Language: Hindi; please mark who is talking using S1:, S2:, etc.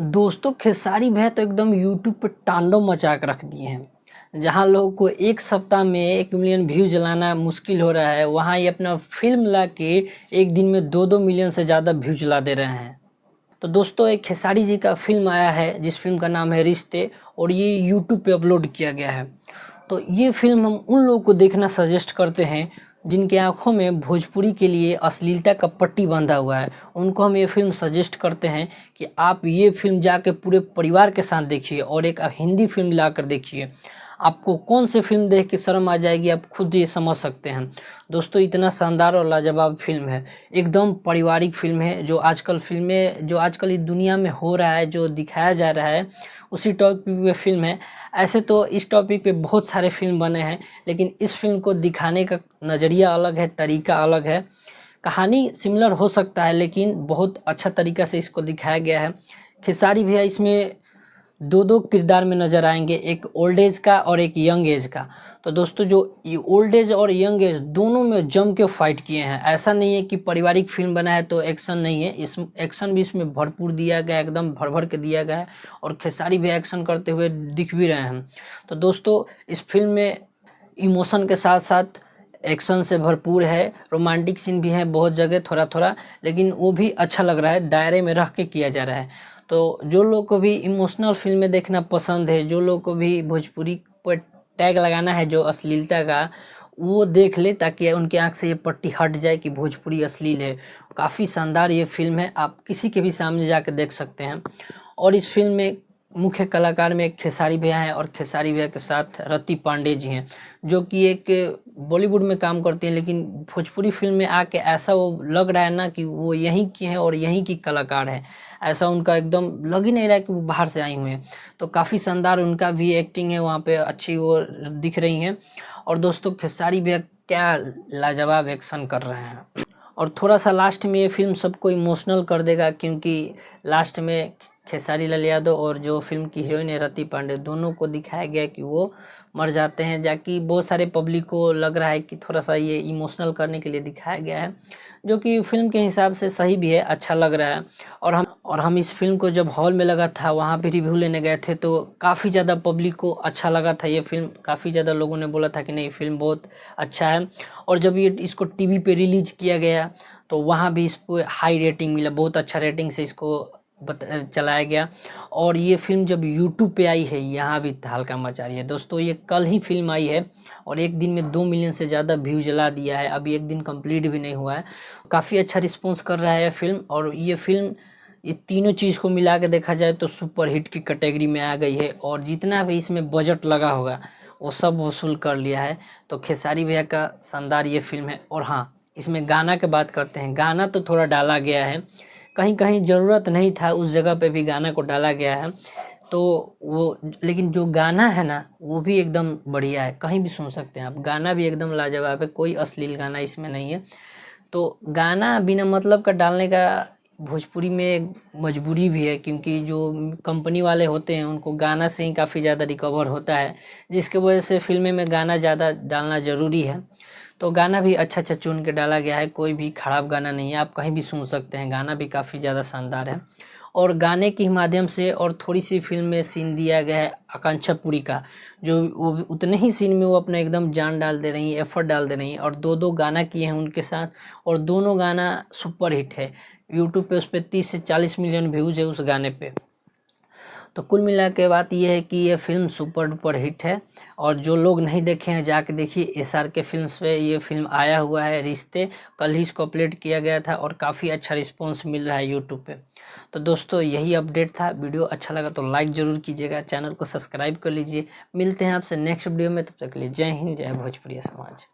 S1: दोस्तों खेसारी भैया तो एकदम यूट्यूब पे तांडव मचा के रख दिए हैं। जहाँ लोगों को एक सप्ताह में 1 मिलियन व्यूज लाना मुश्किल हो रहा है, वहाँ ये अपना फिल्म ला के एक दिन में 2-2 मिलियन से ज़्यादा व्यूज ला दे रहे हैं। तो दोस्तों एक खेसारी जी का फिल्म आया है जिस फिल्म का नाम है रिश्ते, और ये यूट्यूब पे अपलोड किया गया है। तो ये फिल्म हम उन लोगों को देखना सजेस्ट करते हैं जिनके आंखों में भोजपुरी के लिए अश्लीलता का पट्टी बांधा हुआ है। उनको हम ये फिल्म सजेस्ट करते हैं कि आप ये फिल्म जाके पूरे परिवार के साथ देखिए और एक हिंदी फिल्म लाकर देखिए। आपको कौन सी फिल्म देख के शर्म आ जाएगी आप खुद ये समझ सकते हैं। दोस्तों इतना शानदार और लाजवाब फिल्म है, एकदम पारिवारिक फिल्म है। जो आजकल इस दुनिया में हो रहा है, जो दिखाया जा रहा है, उसी टॉपिक पे फिल्म है। ऐसे तो इस टॉपिक पे बहुत सारे फिल्म बने हैं, लेकिन इस फिल्म को दिखाने का नज़रिया अलग है, तरीका अलग है। कहानी सिमिलर हो सकता है लेकिन बहुत अच्छा तरीका से इसको दिखाया गया है। खेसारी भैया इसमें दो किरदार में नज़र आएंगे, एक ओल्ड एज का और एक यंग एज का। तो दोस्तों जो ओल्ड एज और यंग एज दोनों में जम के फाइट किए हैं। ऐसा नहीं है कि पारिवारिक फिल्म बना है तो एक्शन नहीं है, इस एक्शन भी इसमें भरपूर दिया गया है, एकदम भर भर के दिया गया है। और खेसारी भी एक्शन करते हुए दिख भी रहे हैं। तो दोस्तों इस फिल्म में इमोशन के साथ साथ एक्शन से भरपूर है, रोमांटिक सीन भी है बहुत जगह थोड़ा थोड़ा, लेकिन वो भी अच्छा लग रहा है, दायरे में रख के किया जा रहा है। तो जो लोग को भी इमोशनल फिल्में देखना पसंद है, जो लोग को भी भोजपुरी पर टैग लगाना है जो अश्लीलता का, वो देख ले ताकि उनके आँख से ये पट्टी हट जाए कि भोजपुरी अश्लील है। काफ़ी शानदार ये फिल्म है, आप किसी के भी सामने जाकर देख सकते हैं। और इस फिल्म में मुख्य कलाकार में खेसारी भैया हैं और खेसारी भैया के साथ रति पांडे जी हैं, जो कि एक बॉलीवुड में काम करती हैं, लेकिन भोजपुरी फिल्म में आके ऐसा वो लग रहा है ना कि वो यहीं की हैं और यहीं की कलाकार है। ऐसा उनका एकदम लग ही नहीं रहा है कि वो बाहर से आई हुई हैं। तो काफ़ी शानदार उनका भी एक्टिंग है वहाँ पे, अच्छी वो दिख रही हैं। और दोस्तों खेसारी भैया क्या लाजवाब एक्शन कर रहे हैं। और थोड़ा सा लास्ट में ये फिल्म सबको इमोशनल कर देगा, क्योंकि लास्ट में खेसारी लाल यादव और जो फिल्म की हीरोइन है रति पांडे, दोनों को दिखाया गया कि वो मर जाते हैं। जाकि बहुत सारे पब्लिक को लग रहा है कि थोड़ा सा ये इमोशनल करने के लिए दिखाया गया है, जो कि फिल्म के हिसाब से सही भी है, अच्छा लग रहा है। और हम इस फिल्म को जब हॉल में लगा था वहाँ पे रिव्यू लेने गए थे तो काफ़ी ज़्यादा पब्लिक को अच्छा लगा था ये फिल्म। काफ़ी ज़्यादा लोगों ने बोला था कि नहीं फिल्म बहुत अच्छा है। और जब ये इसको टीवी पे रिलीज़ किया गया तो वहाँ भी इसको हाई रेटिंग मिला, बहुत अच्छा रेटिंग से इसको चलाया गया। और ये फिल्म जब यूट्यूब पे आई है यहाँ भी तहलका मचा रही है। दोस्तों ये कल ही फिल्म आई है और एक दिन में 2 मिलियन से ज़्यादा व्यू जला दिया है, अभी एक दिन कंप्लीट भी नहीं हुआ है। काफ़ी अच्छा रिस्पॉन्स कर रहा है ये फिल्म। और ये फिल्म ये तीनों चीज़ को मिला के देखा जाए तो सुपर हिट की कैटेगरी में आ गई है, और जितना भी इसमें बजट लगा होगा वो सब वसूल कर लिया है। तो खेसारी भैया का शानदार ये फिल्म है। और हाँ, इसमें गाना की बात करते हैं, गाना तो थोड़ा डाला गया है, कहीं कहीं ज़रूरत नहीं था उस जगह पे भी गाना को डाला गया है। तो वो, लेकिन जो गाना है ना वो भी एकदम बढ़िया है, कहीं भी सुन सकते हैं आप, गाना भी एकदम लाजवाब है, कोई अश्लील गाना इसमें नहीं है। तो गाना बिना मतलब का डालने का भोजपुरी में मजबूरी भी है, क्योंकि जो कंपनी वाले होते हैं उनको गाना से ही काफ़ी ज़्यादा रिकवर होता है, जिसके वजह से फिल्में में गाना ज़्यादा डालना ज़रूरी है। तो गाना भी अच्छा अच्छा चुन के डाला गया है, कोई भी ख़राब गाना नहीं है, आप कहीं भी सुन सकते हैं, गाना भी काफ़ी ज़्यादा शानदार है। और गाने के माध्यम से और थोड़ी सी फिल्म में सीन दिया गया है आकांक्षा पुरी का, जो वो उतने ही सीन में वो अपना एकदम जान डाल दे रही हैं, एफर्ट डाल दे रही हैं, और दो गाना किए हैं उनके साथ, और दोनों गाना सुपर हिट है। यूट्यूब पे उस पर 30 से 40 मिलियन व्यूज़ है उस गाने पे। तो कुल मिला के बात ये है कि ये फिल्म सुपर डुपर हिट है। और जो लोग नहीं देखे हैं जाके देखिए, SRK फिल्म्स पे ये फिल्म आया हुआ है रिश्ते, कल ही इसको अपलोड किया गया था और काफ़ी अच्छा रिस्पॉन्स मिल रहा है यूट्यूब पे। तो दोस्तों यही अपडेट था, वीडियो अच्छा लगा तो लाइक ज़रूर कीजिएगा, चैनल को सब्सक्राइब कर लीजिए। मिलते हैं आपसे नेक्स्ट वीडियो में, तब तक के लिए जय हिंद, जय भोजपुरिया समाज।